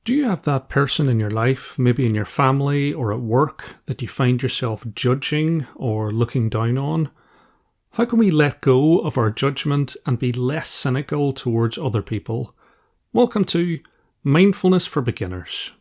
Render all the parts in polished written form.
Do you have that person in your life, maybe in your family or at work, that you find yourself judging or looking down on? How can we let go of our judgment and be less cynical towards other people? Welcome to Mindfulness for Beginners.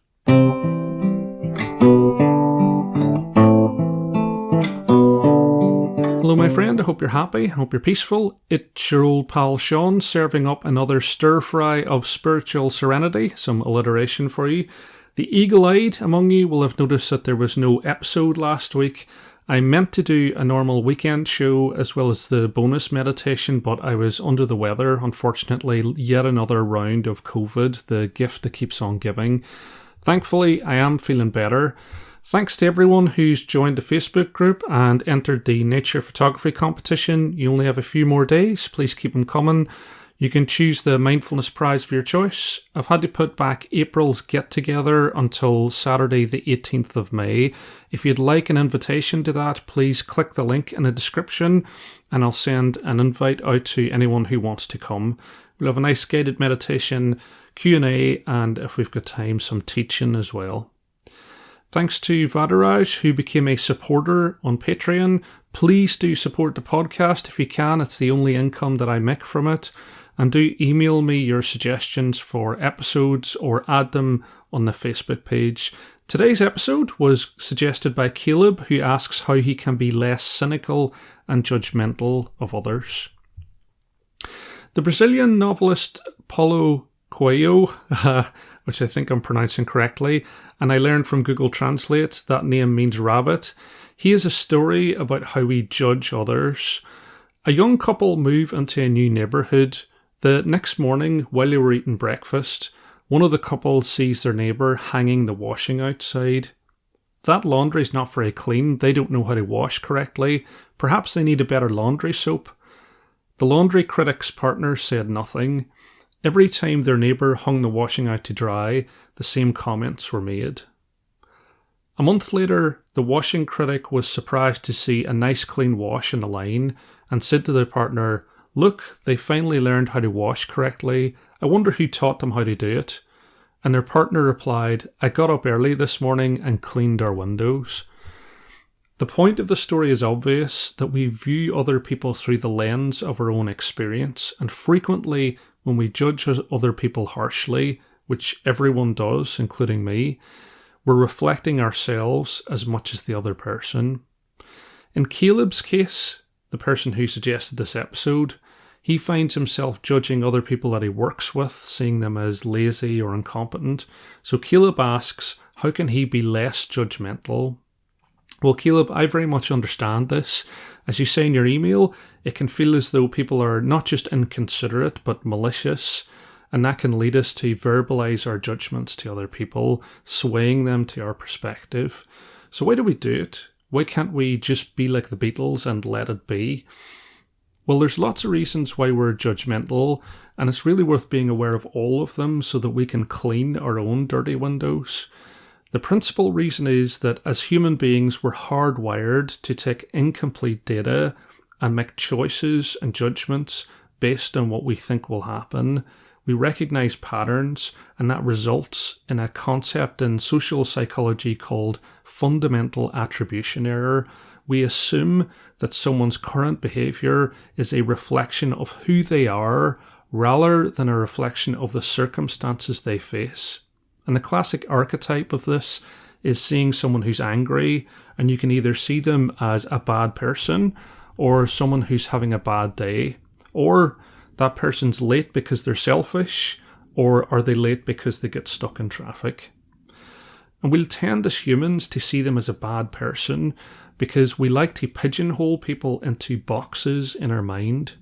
Hello my friend, I hope you're happy, I hope you're peaceful. It's your old pal Sean serving up another stir-fry of spiritual serenity, some alliteration for you. The eagle-eyed among you will have noticed that there was no episode last week. I meant to do a normal weekend show as well as the bonus meditation, but I was under the weather, unfortunately. Yet another round of COVID, the gift that keeps on giving. Thankfully, I am feeling better. Thanks to everyone who's joined the Facebook group and entered the nature photography competition. You only have a few more days. Please keep them coming. You can choose the mindfulness prize of your choice. I've had to put back April's get-together until Saturday the 18th of May. If you'd like an invitation to that, please click the link in the description and I'll send an invite out to anyone who wants to come. We'll have a nice guided meditation, Q&A, and if we've got time, some teaching as well. Thanks to Vadaraj, who became a supporter on Patreon. Please do support the podcast if you can. It's the only income that I make from it. And do email me your suggestions for episodes or add them on the Facebook page. Today's episode was suggested by Caleb, who asks how he can be less cynical and judgmental of others. The Brazilian novelist Paulo Coelho, which I think I'm pronouncing correctly, and I learned from Google Translate that name means rabbit. He has a story about how we judge others. A young couple move into a new neighbourhood. The next morning, while they were eating breakfast, one of the couple sees their neighbour hanging the washing outside. That laundry's not very clean. They don't know how to wash correctly. Perhaps they need a better laundry soap. The laundry critic's partner said nothing. Every time their neighbour hung the washing out to dry, the same comments were made. A month later, the washing critic was surprised to see a nice clean wash in the line and said to their partner, "Look, they finally learned how to wash correctly. I wonder who taught them how to do it." And their partner replied, "I got up early this morning and cleaned our windows." The point of the story is obvious, that we view other people through the lens of our own experience, and frequently when we judge other people harshly, which everyone does, including me, we're reflecting ourselves as much as the other person. In Caleb's case, the person who suggested this episode, he finds himself judging other people that he works with, seeing them as lazy or incompetent. So Caleb asks, how can he be less judgmental? Well, Caleb, I very much understand this. As you say in your email, it can feel as though people are not just inconsiderate, but malicious, and that can lead us to verbalise our judgments to other people, swaying them to our perspective. So why do we do it? Why can't we just be like the Beatles and let it be? Well, there's lots of reasons why we're judgmental, and it's really worth being aware of all of them so that we can clean our own dirty windows. The principal reason is that as human beings, we're hardwired to take incomplete data and make choices and judgments based on what we think will happen. We recognize patterns, and that results in a concept in social psychology called fundamental attribution error. We assume that someone's current behavior is a reflection of who they are rather than a reflection of the circumstances they face. And the classic archetype of this is seeing someone who's angry, and you can either see them as a bad person or someone who's having a bad day, or that person's late because they're selfish, or are they late because they get stuck in traffic. And we'll tend as humans to see them as a bad person because we like to pigeonhole people into boxes in our mind.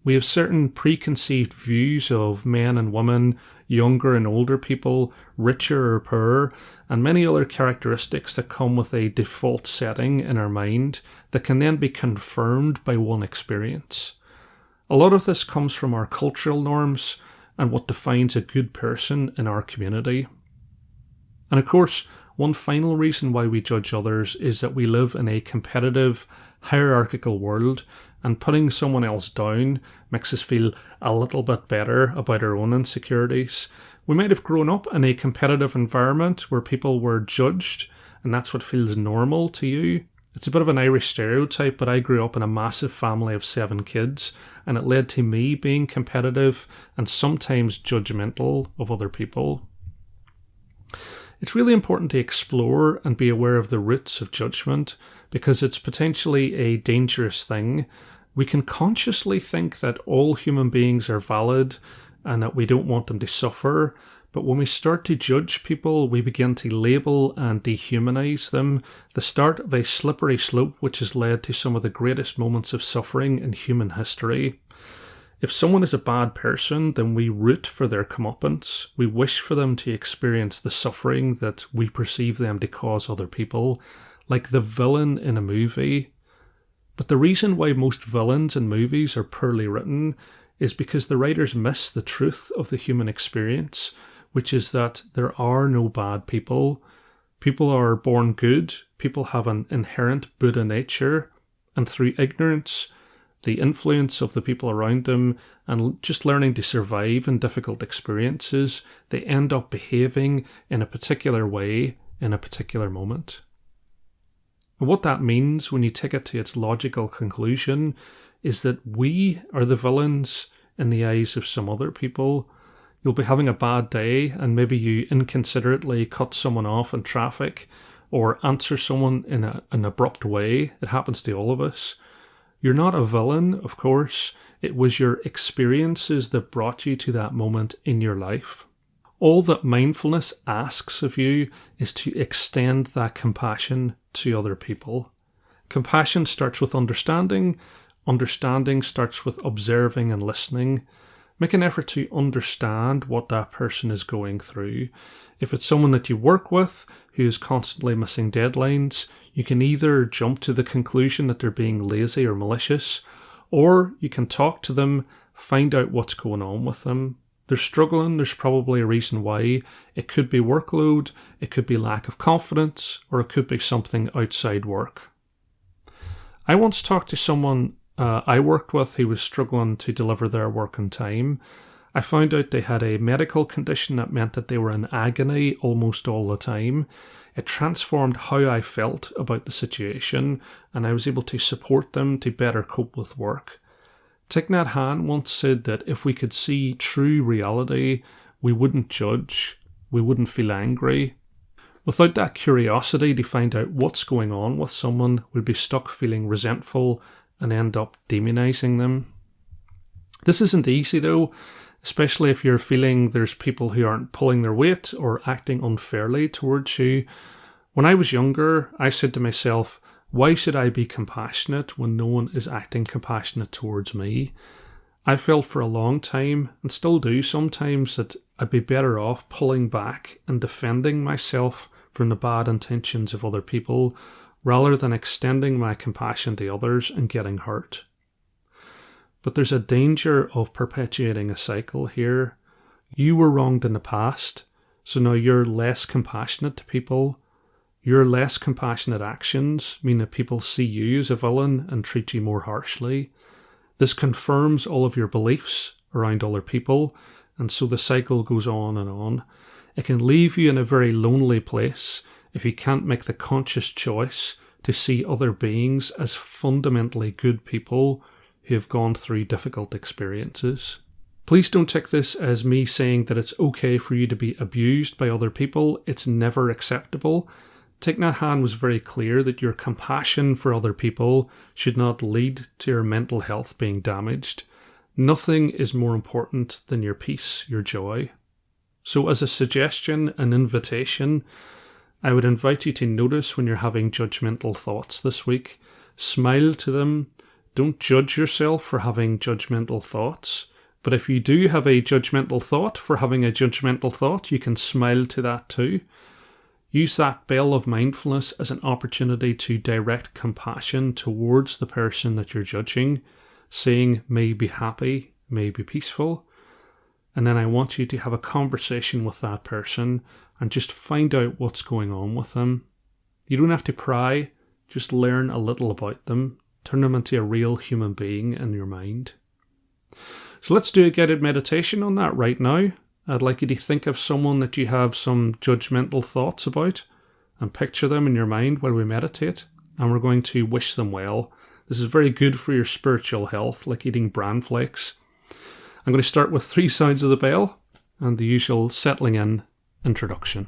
We have certain preconceived views of men and women, younger and older people, richer or poorer, and many other characteristics that come with a default setting in our mind that can then be confirmed by one experience. A lot of this comes from our cultural norms and what defines a good person in our community. And of course, one final reason why we judge others is that we live in a competitive, hierarchical world, and putting someone else down makes us feel a little bit better about our own insecurities. We might have grown up in a competitive environment where people were judged, and that's what feels normal to you. It's a bit of an Irish stereotype, but I grew up in a massive family of 7 kids, and it led to me being competitive and sometimes judgmental of other people. It's really important to explore and be aware of the roots of judgment, because it's potentially a dangerous thing. We can consciously think that all human beings are valid and that we don't want them to suffer, but when we start to judge people, we begin to label and dehumanize them, the start of a slippery slope which has led to some of the greatest moments of suffering in human history. If someone is a bad person, then we root for their comeuppance. We wish for them to experience the suffering that we perceive them to cause other people, like the villain in a movie. But the reason why most villains in movies are poorly written is because the writers miss the truth of the human experience, which is that there are no bad people. People are born good, people have an inherent Buddha nature, and through ignorance, the influence of the people around them, and just learning to survive in difficult experiences, they end up behaving in a particular way in a particular moment. And what that means when you take it to its logical conclusion is that we are the villains in the eyes of some other people. You'll be having a bad day and maybe you inconsiderately cut someone off in traffic or answer someone in an abrupt way. It happens to all of us. You're not a villain, of course. It was your experiences that brought you to that moment in your life. All that mindfulness asks of you is to extend that compassion to other people. Compassion starts with understanding. Understanding starts with observing and listening. Make an effort to understand what that person is going through. If it's someone that you work with who is constantly missing deadlines, you can either jump to the conclusion that they're being lazy or malicious, or you can talk to them, find out what's going on with them. They're struggling, there's probably a reason why. It could be workload, it could be lack of confidence, or it could be something outside work. I once talked to someone I worked with who was struggling to deliver their work on time. I found out they had a medical condition that meant that they were in agony almost all the time. It transformed how I felt about the situation, and I was able to support them to better cope with work. Thich Nhat Hanh once said that if we could see true reality, we wouldn't judge, we wouldn't feel angry. Without that curiosity to find out what's going on with someone, we'd be stuck feeling resentful and end up demonizing them. This isn't easy though, especially if you're feeling there's people who aren't pulling their weight or acting unfairly towards you. When I was younger, I said to myself, why should I be compassionate when no one is acting compassionate towards me? I felt for a long time, and still do sometimes, that I'd be better off pulling back and defending myself from the bad intentions of other people, rather than extending my compassion to others and getting hurt. But there's a danger of perpetuating a cycle here. You were wronged in the past, so now you're less compassionate to people. Your less compassionate actions mean that people see you as a villain and treat you more harshly. This confirms all of your beliefs around other people, and so the cycle goes on and on. It can leave you in a very lonely place if you can't make the conscious choice to see other beings as fundamentally good people who have gone through difficult experiences. Please don't take this as me saying that it's okay for you to be abused by other people. It's never acceptable. Thich Nhat Hanh was very clear that your compassion for other people should not lead to your mental health being damaged. Nothing is more important than your peace, your joy. So as a suggestion, an invitation, I would invite you to notice when you're having judgmental thoughts this week. Smile to them. Don't judge yourself for having judgmental thoughts. But if you do have a judgmental thought for having a judgmental thought, you can smile to that too. Use that bell of mindfulness as an opportunity to direct compassion towards the person that you're judging, saying, may be happy, may be peaceful. And then I want you to have a conversation with that person and just find out what's going on with them. You don't have to pry, just learn a little about them. Turn them into a real human being in your mind. So let's do a guided meditation on that right now. I'd like you to think of someone that you have some judgmental thoughts about and picture them in your mind while we meditate, and we're going to wish them well. This is very good for your spiritual health, like eating bran flakes. I'm going to start with 3 sounds of the bell and the usual settling in introduction.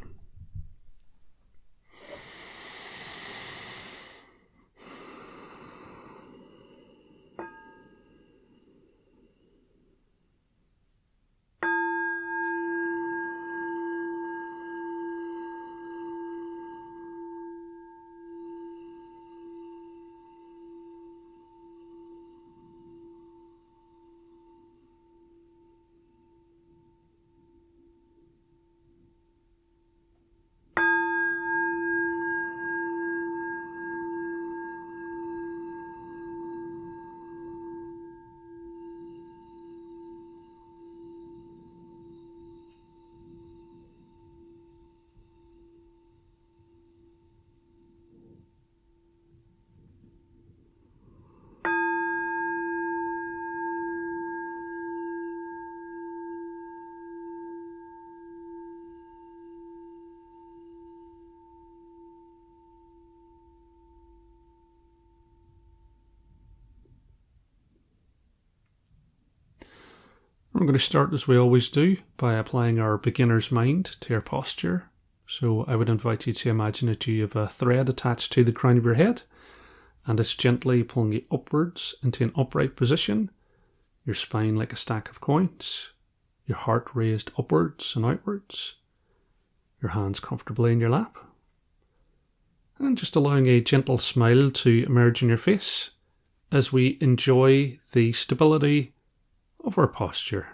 We're going to start, as we always do, by applying our beginner's mind to your posture. So I would invite you to imagine that you have a thread attached to the crown of your head, and it's gently pulling you upwards into an upright position, your spine like a stack of coins, your heart raised upwards and outwards, your hands comfortably in your lap, and just allowing a gentle smile to emerge in your face as we enjoy the stability of our posture.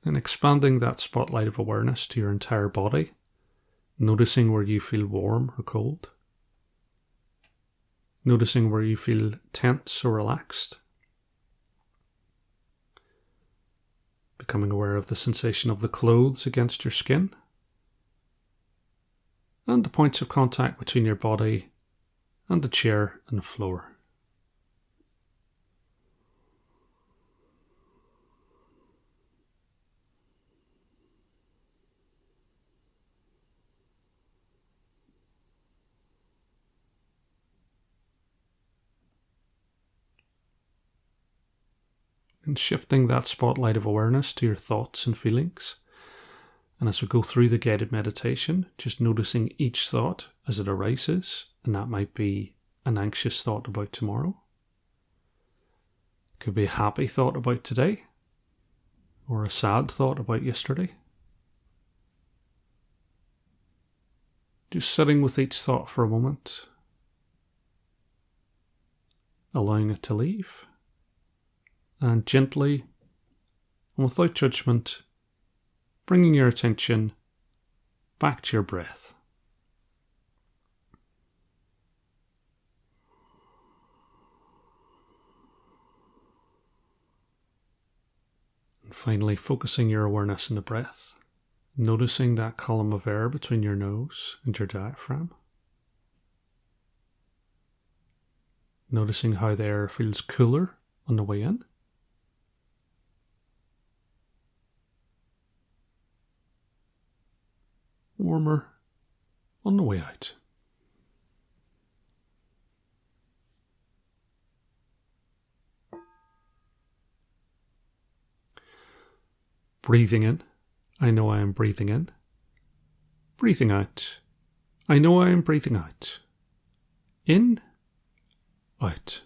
And expanding that spotlight of awareness to your entire body, noticing where you feel warm or cold. Noticing where you feel tense or relaxed. Becoming aware of the sensation of the clothes against your skin. And the points of contact between your body and the chair and the floor. And shifting that spotlight of awareness to your thoughts and feelings. And as we go through the guided meditation, just noticing each thought as it arises, and that might be an anxious thought about tomorrow. It could be a happy thought about today, or a sad thought about yesterday. Just sitting with each thought for a moment, allowing it to leave. And gently, and without judgment, bringing your attention back to your breath. And finally, focusing your awareness on the breath, noticing that column of air between your nose and your diaphragm. Noticing how the air feels cooler on the way in. Warmer on the way out. Breathing in, I know I am breathing in. Breathing out, I know I am breathing out. In, out.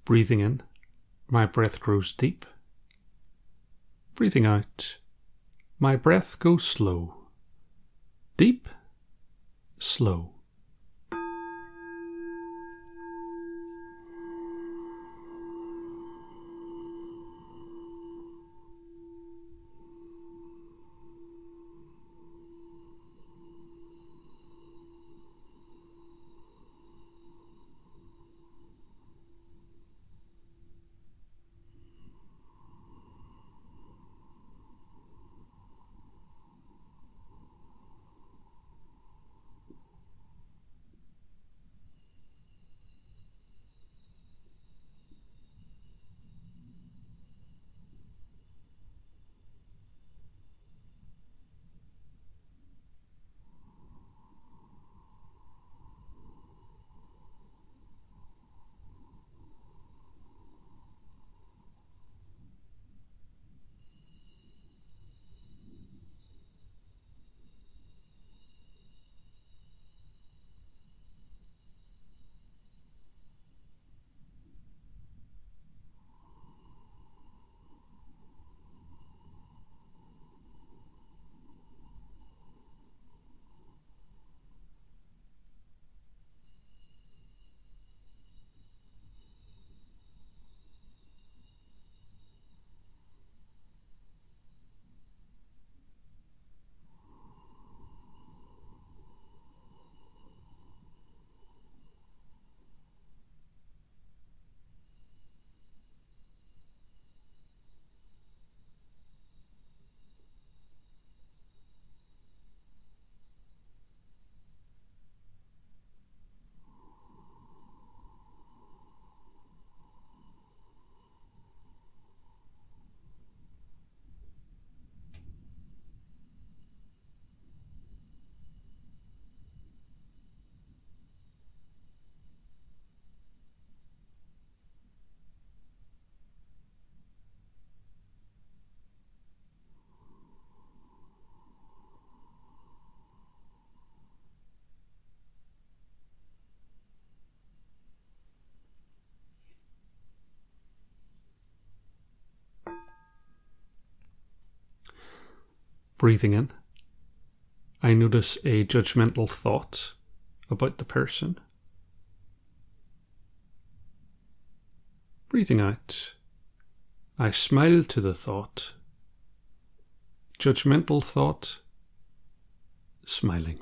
Breathing in, my breath grows deep. Breathing out, my breath goes slow. Deep, slow. Breathing in, I notice a judgmental thought about the person. Breathing out, I smile to the thought. Judgmental thought, smiling.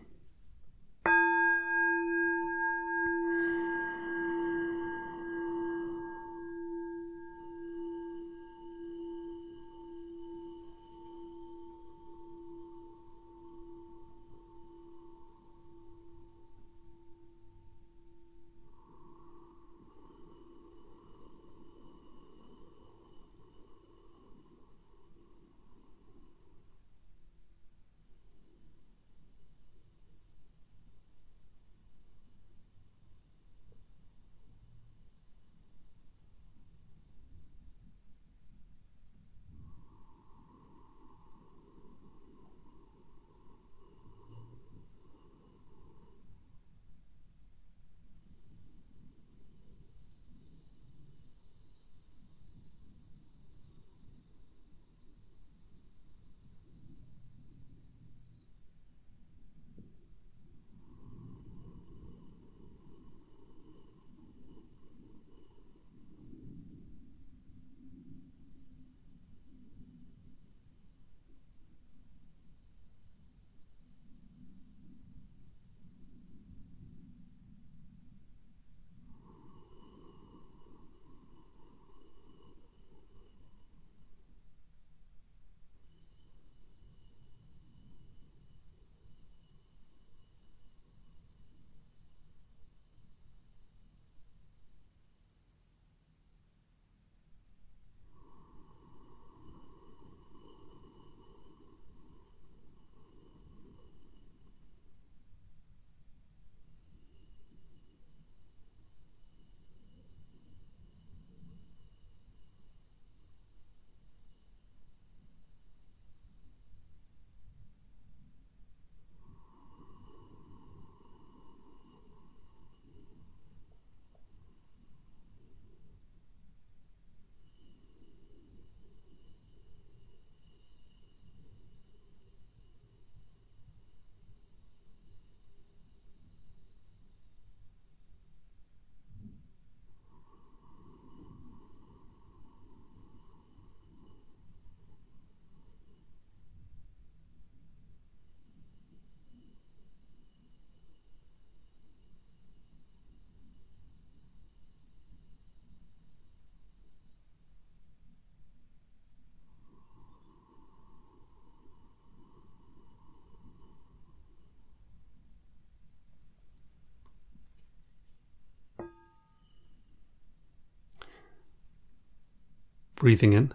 Breathing in,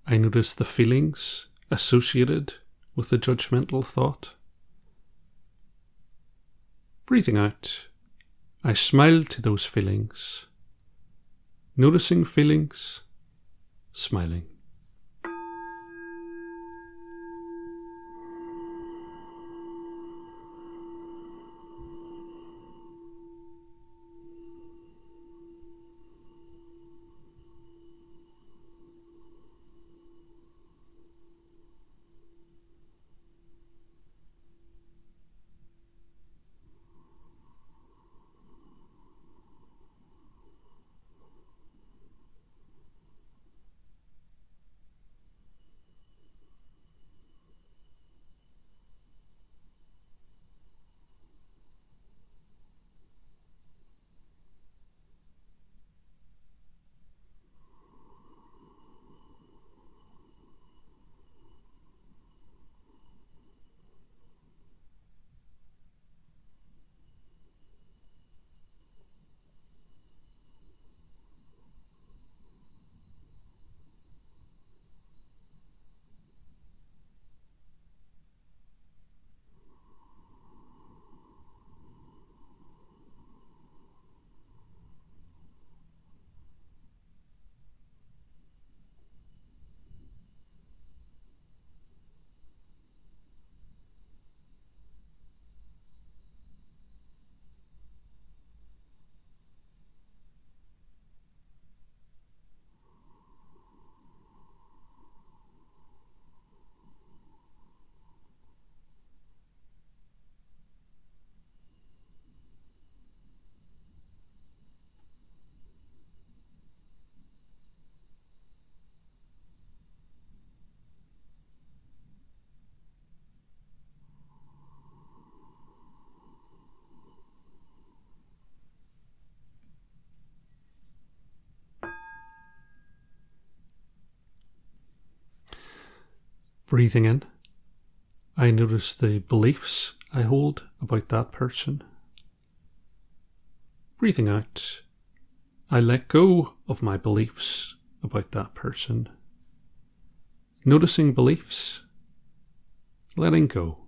I notice the feelings associated with the judgmental thought. Breathing out, I smile to those feelings, noticing feelings, smiling. Breathing in, I notice the beliefs I hold about that person. Breathing out, I let go of my beliefs about that person. Noticing beliefs, letting go.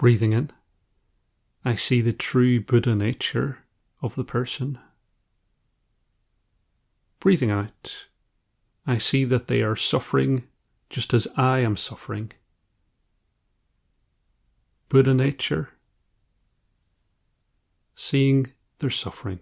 Breathing in, I see the true Buddha nature of the person. Breathing out, I see that they are suffering just as I am suffering. Buddha nature, seeing their suffering.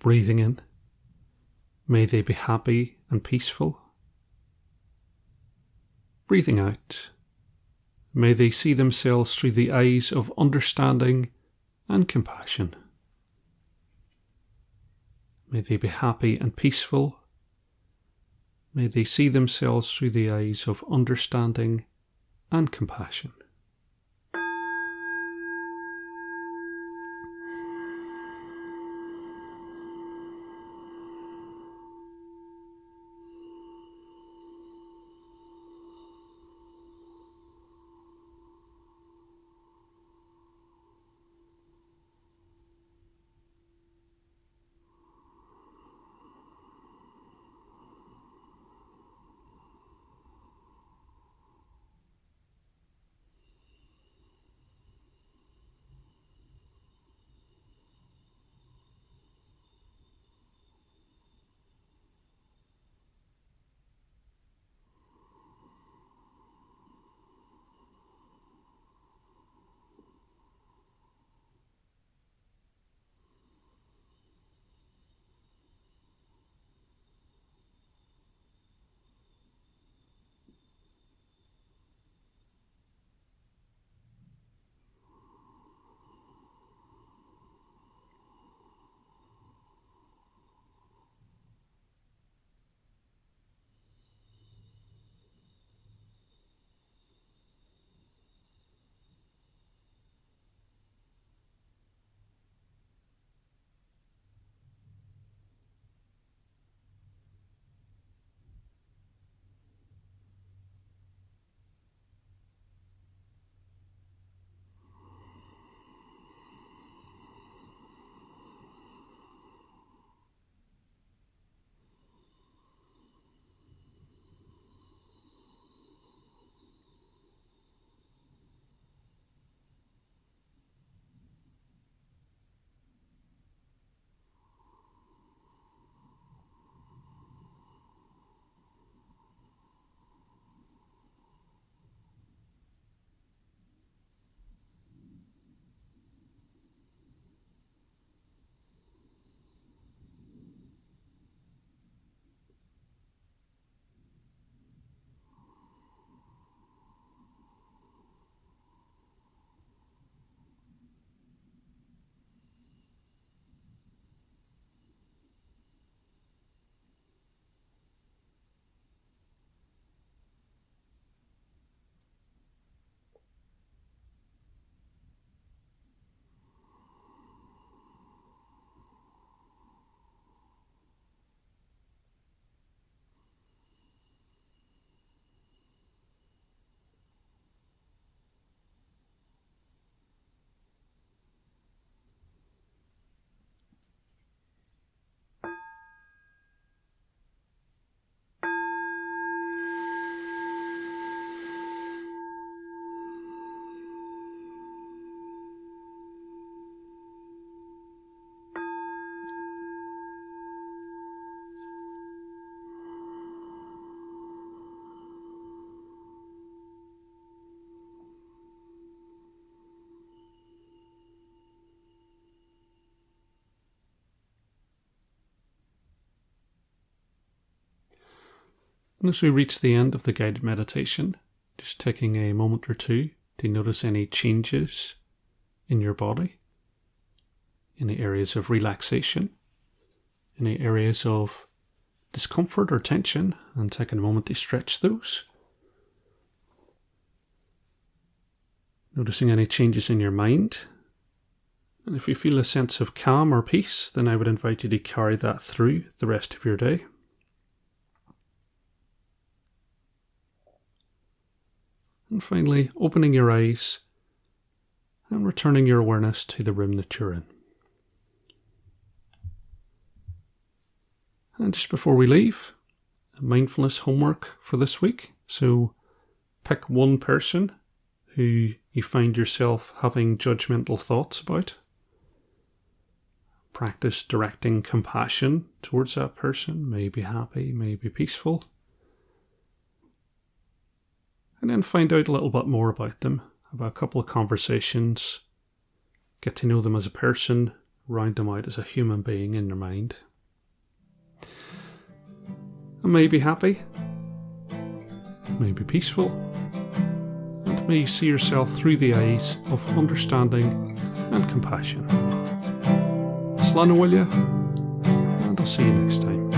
Breathing in, may they be happy and peaceful. Breathing out, may they see themselves through the eyes of understanding and compassion. May they be happy and peaceful. May they see themselves through the eyes of understanding and compassion. And as we reach the end of the guided meditation, just taking a moment or two to notice any changes in your body, any areas of relaxation, any areas of discomfort or tension, and taking a moment to stretch those. Noticing any changes in your mind. And if you feel a sense of calm or peace, then I would invite you to carry that through the rest of your day. And finally, opening your eyes and returning your awareness to the room that you're in. And just before we leave, mindfulness homework for this week. So pick one person who you find yourself having judgmental thoughts about. Practice directing compassion towards that person. May be happy, may be peaceful. And then find out a little bit more about them, about a couple of conversations. Get to know them as a person, round them out as a human being in your mind. And may be happy, may be peaceful, and may you see yourself through the eyes of understanding and compassion. Slán will you, and I'll see you next time.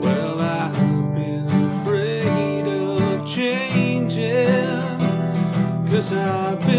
Well, I've been afraid of changing, 'cause I've been